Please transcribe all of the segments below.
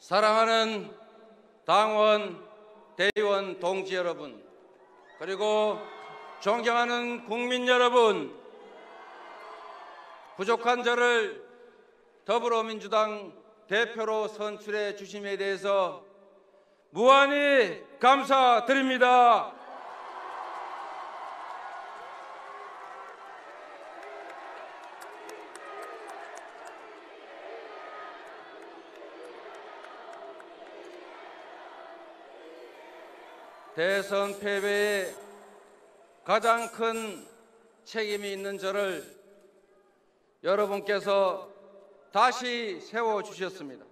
사랑하는 당원, 대의원 동지 여러분, 그리고 존경하는 국민 여러분, 부족한 저를 더불어민주당 대표로 선출해 주심에 대해서 무한히 감사드립니다. 대선 패배에 가장 큰 책임이 있는 저를 여러분께서 다시 세워주셨습니다.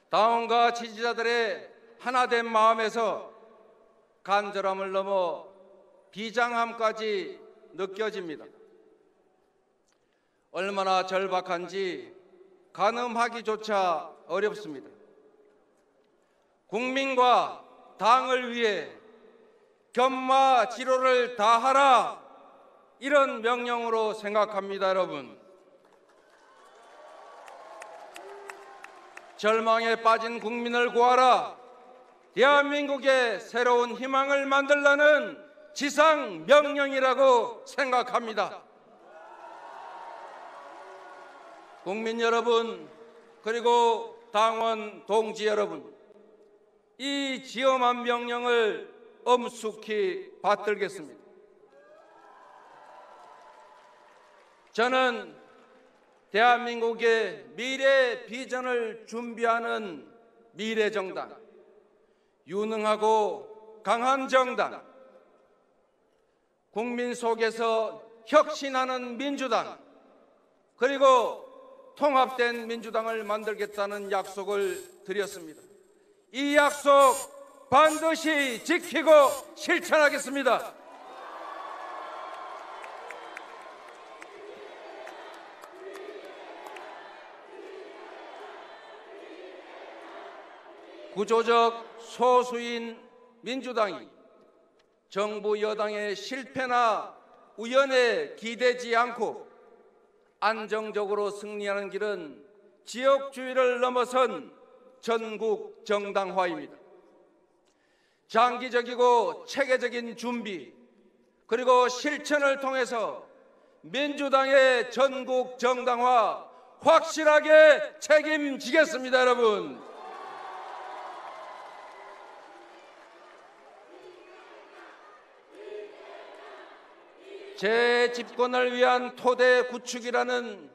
당원과 지지자들의 하나된 마음에서 간절함을 넘어 비장함까지 느껴집니다. 얼마나 절박한지 가늠하기조차 어렵습니다. 국민과 당을 위해 견마지로를 다하라, 이런 명령으로 생각합니다. 여러분, 절망에 빠진 국민을 구하라, 대한민국의 새로운 희망을 만들라는 지상 명령이라고 생각합니다. 국민 여러분, 그리고 당원 동지 여러분, 이 지엄한 명령을 엄숙히 받들겠습니다. 저는 대한민국의 미래 비전을 준비하는 미래정당, 유능하고 강한 정당, 국민 속에서 혁신하는 민주당, 그리고 통합된 민주당을 만들겠다는 약속을 드렸습니다. 이 약속 반드시 지키고 실천하겠습니다. 구조적 소수인 민주당이 정부 여당의 실패나 우연에 기대지 않고 안정적으로 승리하는 길은 지역주의를 넘어선 전국 정당화입니다. 장기적이고 체계적인 준비, 그리고 실천을 통해서 민주당의 전국 정당화 확실하게 책임지겠습니다. 여러분, 재집권을 위한 토대 구축이라는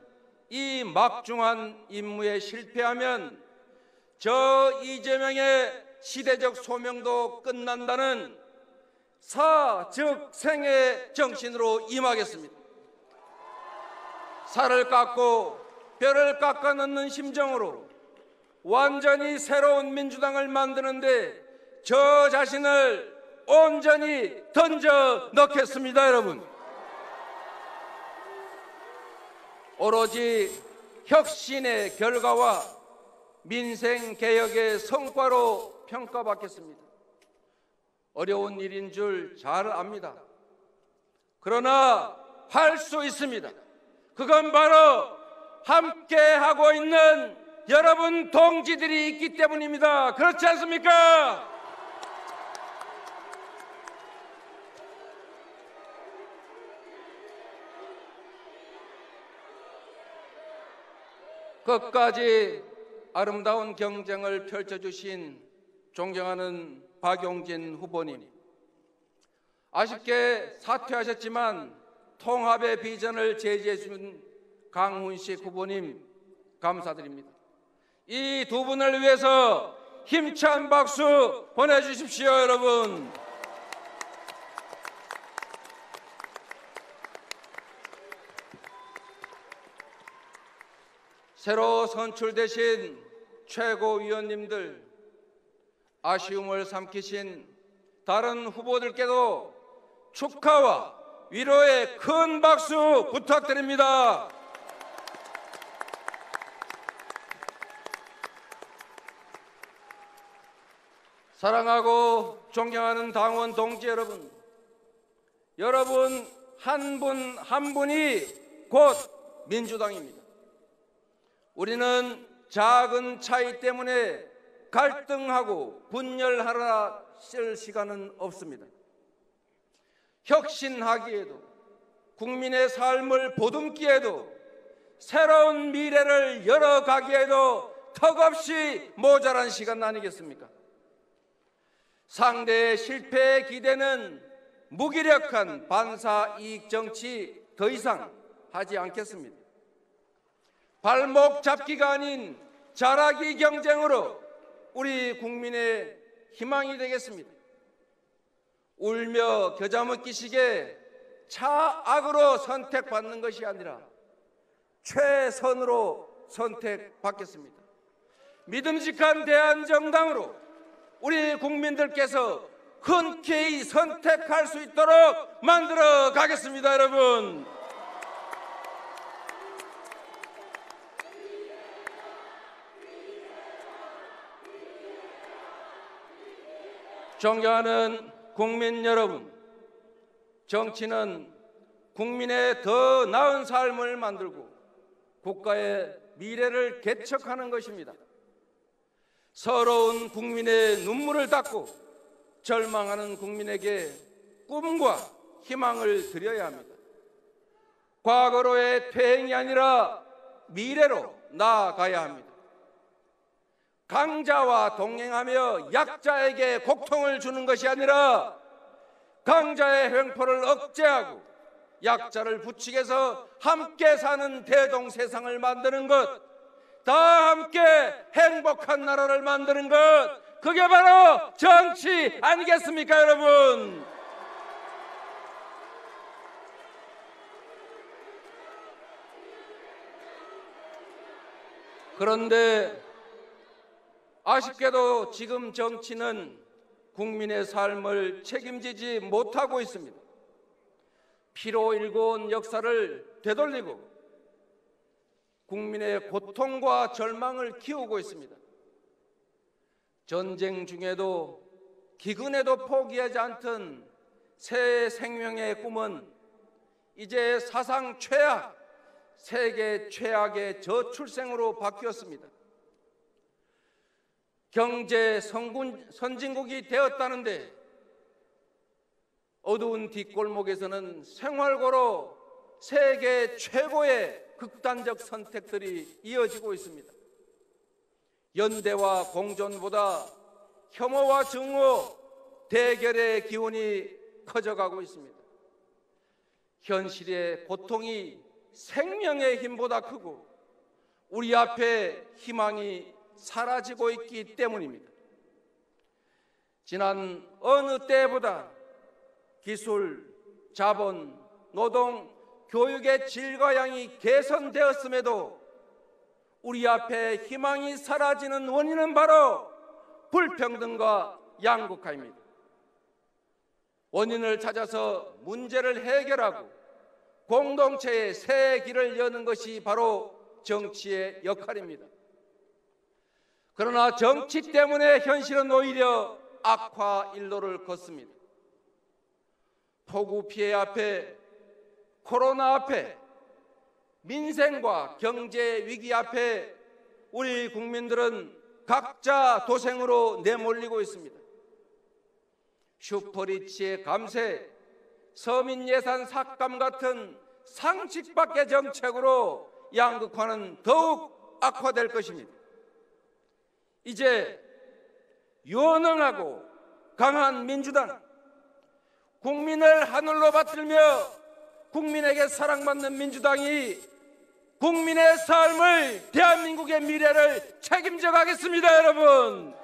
이 막중한 임무에 실패하면 저 이재명의 시대적 소명도 끝난다는 사즉생의 정신으로 임하겠습니다. 살을 깎고 뼈를 깎아 넣는 심정으로 완전히 새로운 민주당을 만드는데 저 자신을 온전히 던져 넣겠습니다. 여러분, 오로지 혁신의 결과와 민생개혁의 성과로 평가받겠습니다. 어려운 일인 줄 잘 압니다. 그러나 할 수 있습니다. 그건 바로 함께하고 있는 여러분 동지들이 있기 때문입니다. 그렇지 않습니까? 끝까지 아름다운 경쟁을 펼쳐주신 존경하는 박용진 후보님, 아쉽게 사퇴하셨지만 통합의 비전을 제시해 준 강훈식 후보님 감사드립니다. 이 두 분을 위해서 힘찬 박수 보내주십시오. 여러분, 새로 선출되신 최고위원님들, 아쉬움을 삼키신 다른 후보들께도 축하와 위로의 큰 박수 부탁드립니다. 사랑하고 존경하는 당원 동지 여러분, 여러분 한 분 한 분이 곧 민주당입니다. 우리는 작은 차이 때문에 갈등하고 분열하라 쓸 시간은 없습니다. 혁신하기에도, 국민의 삶을 보듬기에도, 새로운 미래를 열어가기에도 턱없이 모자란 시간 아니겠습니까? 상대의 실패에 기대는 무기력한 반사 이익 정치 더 이상 하지 않겠습니다. 발목 잡기가 아닌 잘하기 경쟁으로 우리 국민의 희망이 되겠습니다. 울며 겨자 먹기식의 차악으로 선택받는 것이 아니라 최선으로 선택받겠습니다. 믿음직한 대한정당으로 우리 국민들께서 흔쾌히 선택할 수 있도록 만들어 가겠습니다, 여러분. 존경하는 국민 여러분, 정치는 국민의 더 나은 삶을 만들고 국가의 미래를 개척하는 것입니다. 서러운 국민의 눈물을 닦고 절망하는 국민에게 꿈과 희망을 드려야 합니다. 과거로의 퇴행이 아니라 미래로 나아가야 합니다. 강자와 동행하며 약자에게 고통을 주는 것이 아니라 강자의 횡포를 억제하고 약자를 부추겨서 함께 사는 대동세상을 만드는 것, 다 함께 행복한 나라를 만드는 것, 그게 바로 정치 아니겠습니까, 여러분? 그런데 아쉽게도 지금 정치는 국민의 삶을 책임지지 못하고 있습니다. 피로 일궈온 역사를 되돌리고 국민의 고통과 절망을 키우고 있습니다. 전쟁 중에도 기근에도 포기하지 않던 새 생명의 꿈은 이제 사상 최악, 세계 최악의 저출생으로 바뀌었습니다. 경제 선진국이 되었다는데 어두운 뒷골목에서는 생활고로 세계 최고의 극단적 선택들이 이어지고 있습니다. 연대와 공존보다 혐오와 증오, 대결의 기운이 커져가고 있습니다. 현실의 고통이 생명의 힘보다 크고 우리 앞에 희망이 사라지고 있기 때문입니다. 지난 어느 때보다 기술, 자본, 노동, 교육의 질과 양이 개선되었음에도 우리 앞에 희망이 사라지는 원인은 바로 불평등과 양극화입니다. 원인을 찾아서 문제를 해결하고 공동체의 새 길을 여는 것이 바로 정치의 역할입니다. 그러나 정치 때문에 현실은 오히려 악화 일로를 걷습니다. 폭우 피해 앞에, 코로나 앞에, 민생과 경제 위기 앞에 우리 국민들은 각자 도생으로 내몰리고 있습니다. 슈퍼리치의 감세, 서민 예산 삭감 같은 상식 밖의 정책으로 양극화는 더욱 악화될 것입니다. 이제 유능하고 강한 민주당, 국민을 하늘로 받들며 국민에게 사랑받는 민주당이 국민의 삶을, 대한민국의 미래를 책임져 가겠습니다, 여러분.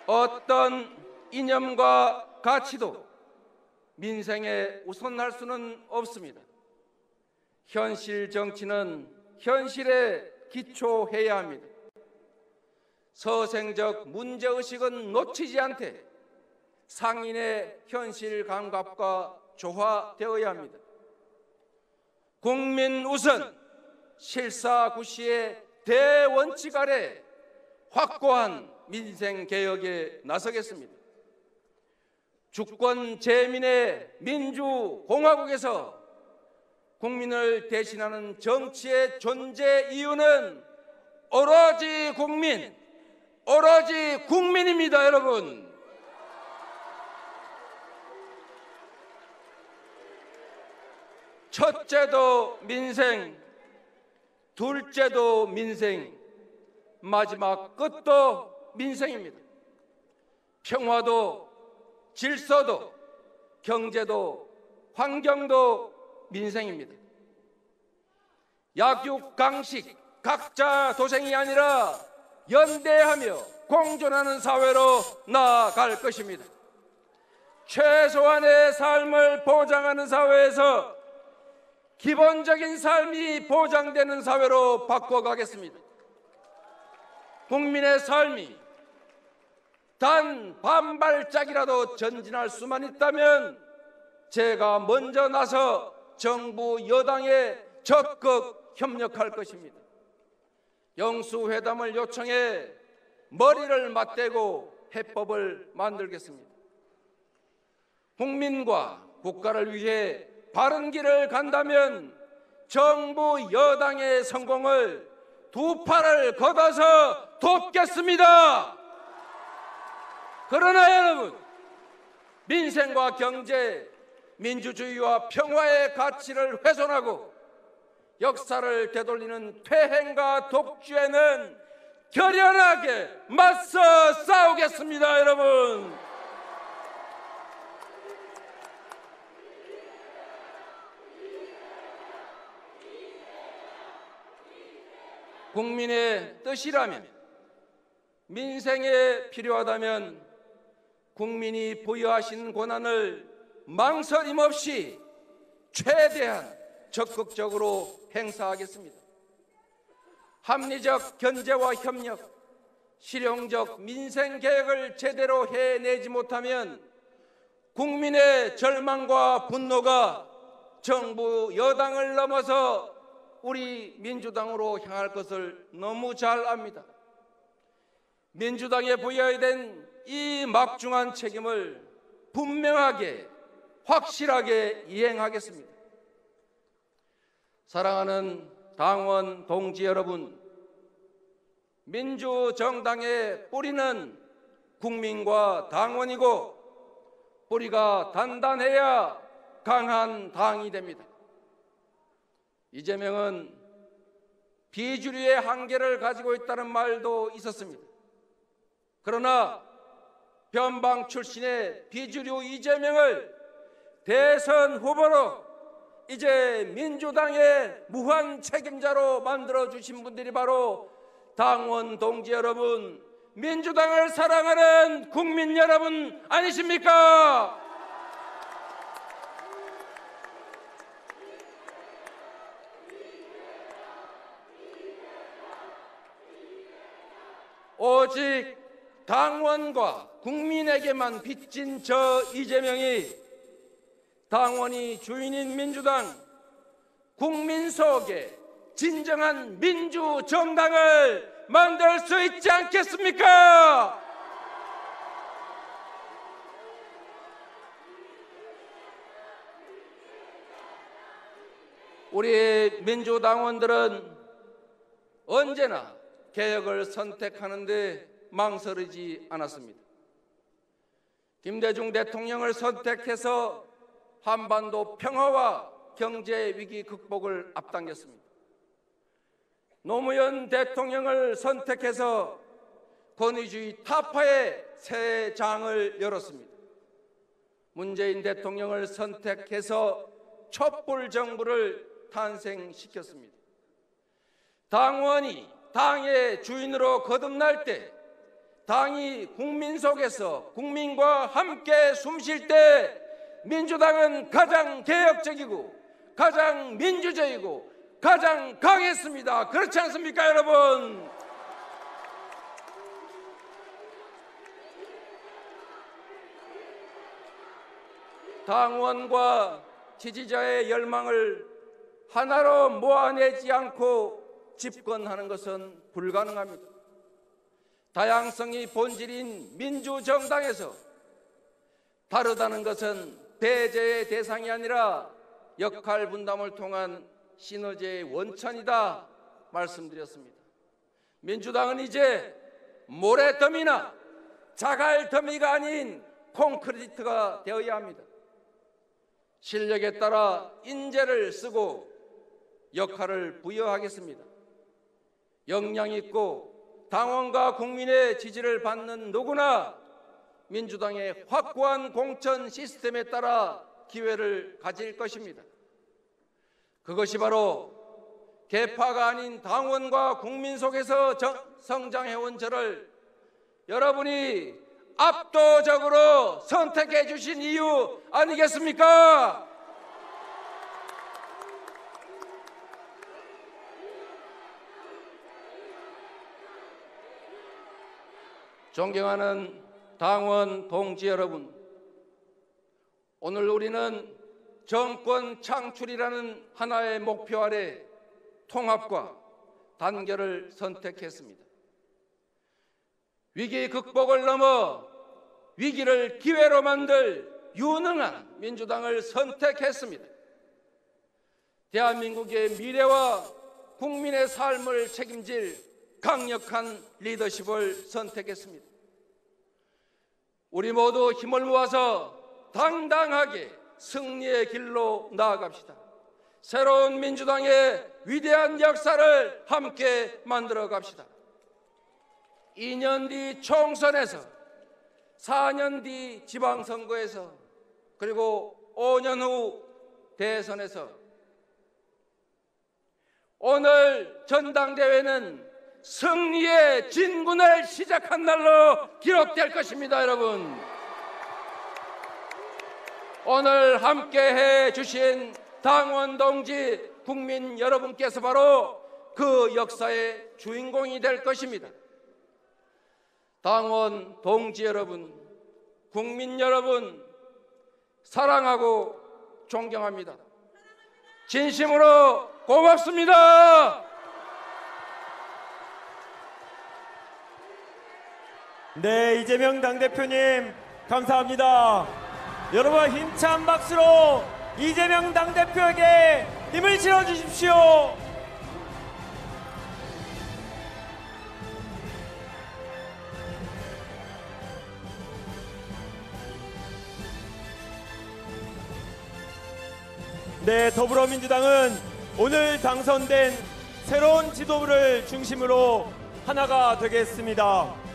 어떤 이념과 가치도 민생에 우선할 수는 없습니다. 현실 정치는 현실에 기초해야 합니다. 서생적 문제의식은 놓치지 않되 상인의 현실 감각과 조화되어야 합니다. 국민 우선, 실사구시의 대원칙 아래 확고한 민생개혁에 나서겠습니다. 주권 재민의 민주공화국에서 국민을 대신하는 정치의 존재 이유는 오로지 국민입니다, 여러분. 첫째도 민생, 둘째도 민생, 마지막 끝도 민생입니다. 평화도, 질서도, 경제도, 환경도 민생입니다. 약육강식, 각자 도생이 아니라 연대하며 공존하는 사회로 나아갈 것입니다. 최소한의 삶을 보장하는 사회에서 기본적인 삶이 보장되는 사회로 바꿔가겠습니다. 국민의 삶이 단 반발짝이라도 전진할 수만 있다면 제가 먼저 나서 정부 여당에 적극 협력할 것입니다. 영수회담을 요청해 머리를 맞대고 해법을 만들겠습니다. 국민과 국가를 위해 바른 길을 간다면 정부 여당의 성공을 두 팔을 걷어서 돕겠습니다. 그러나 여러분, 민생과 경제, 민주주의와 평화의 가치를 훼손하고 역사를 되돌리는 퇴행과 독주에는 결연하게 맞서 싸우겠습니다, 여러분. 국민의 뜻이라면, 민생에 필요하다면 국민이 부여하신 권한을 망설임 없이 최대한 적극적으로 행사하겠습니다. 합리적 견제와 협력, 실용적 민생 계획을 제대로 해내지 못하면 국민의 절망과 분노가 정부 여당을 넘어서 우리 민주당으로 향할 것을 너무 잘 압니다. 민주당에 부여해야 된 이 막중한 책임을 분명하게, 확실하게 이행하겠습니다. 사랑하는 당원 동지 여러분, 민주정당의 뿌리는 국민과 당원이고 뿌리가 단단해야 강한 당이 됩니다. 이재명은 비주류의 한계를 가지고 있다는 말도 있었습니다. 그러나 변방 출신의 비주류 이재명을 대선 후보로 이제 민주당의 무한 책임자로 만들어주신 분들이 바로 당원 동지 여러분, 민주당을 사랑하는 국민 여러분 아니십니까? 오직 당원과 국민에게만 빚진 저 이재명이 당원이 주인인 민주당, 국민 속에 진정한 민주정당을 만들 수 있지 않겠습니까? 우리 민주당원들은 언제나 개혁을 선택하는데 망설이지 않았습니다. 김대중 대통령을 선택해서 한반도 평화와 경제 위기 극복을 앞당겼습니다. 노무현 대통령을 선택해서 권위주의 타파의 새 장을 열었습니다. 문재인 대통령을 선택해서 촛불 정부를 탄생시켰습니다. 당원이 당의 주인으로 거듭날 때, 당이 국민 속에서 국민과 함께 숨쉴 때 민주당은 가장 개혁적이고 가장 민주적이고 가장 강했습니다. 그렇지 않습니까, 여러분? 당원과 지지자의 열망을 하나로 모아내지 않고 집권하는 것은 불가능합니다. 다양성이 본질인 민주정당에서 다르다는 것은 배제의 대상이 아니라 역할 분담을 통한 시너지의 원천이다 말씀드렸습니다. 민주당은 이제 모래더미나 자갈더미가 아닌 콘크리트가 되어야 합니다. 실력에 따라 인재를 쓰고 역할을 부여하겠습니다. 역량 있고 당원과 국민의 지지를 받는 누구나 민주당의 확고한 공천 시스템에 따라 기회를 가질 것입니다. 그것이 바로 계파가 아닌 당원과 국민 속에서 성장해온 저를 여러분이 압도적으로 선택해 주신 이유 아니겠습니까? 존경하는 당원 동지 여러분, 오늘 우리는 정권 창출이라는 하나의 목표 아래 통합과 단결을 선택했습니다. 위기 극복을 넘어 위기를 기회로 만들 유능한 민주당을 선택했습니다. 대한민국의 미래와 국민의 삶을 책임질 강력한 리더십을 선택했습니다. 우리 모두 힘을 모아서 당당하게 승리의 길로 나아갑시다. 새로운 민주당의 위대한 역사를 함께 만들어 갑시다. 2년 뒤 총선에서, 4년 뒤 지방선거에서, 그리고 5년 후 대선에서 오늘 전당대회는 승리의 진군을 시작한 날로 기록될 것입니다. 여러분, 오늘 함께해 주신 당원 동지 국민 여러분께서 바로 그 역사의 주인공이 될 것입니다. 당원 동지 여러분, 국민 여러분, 사랑하고 존경합니다. 진심으로 고맙습니다. 네, 이재명 당대표님 감사합니다. 여러분 힘찬 박수로 이재명 당대표에게 힘을 실어주십시오. 네, 더불어민주당은 오늘 당선된 새로운 지도부를 중심으로 하나가 되겠습니다.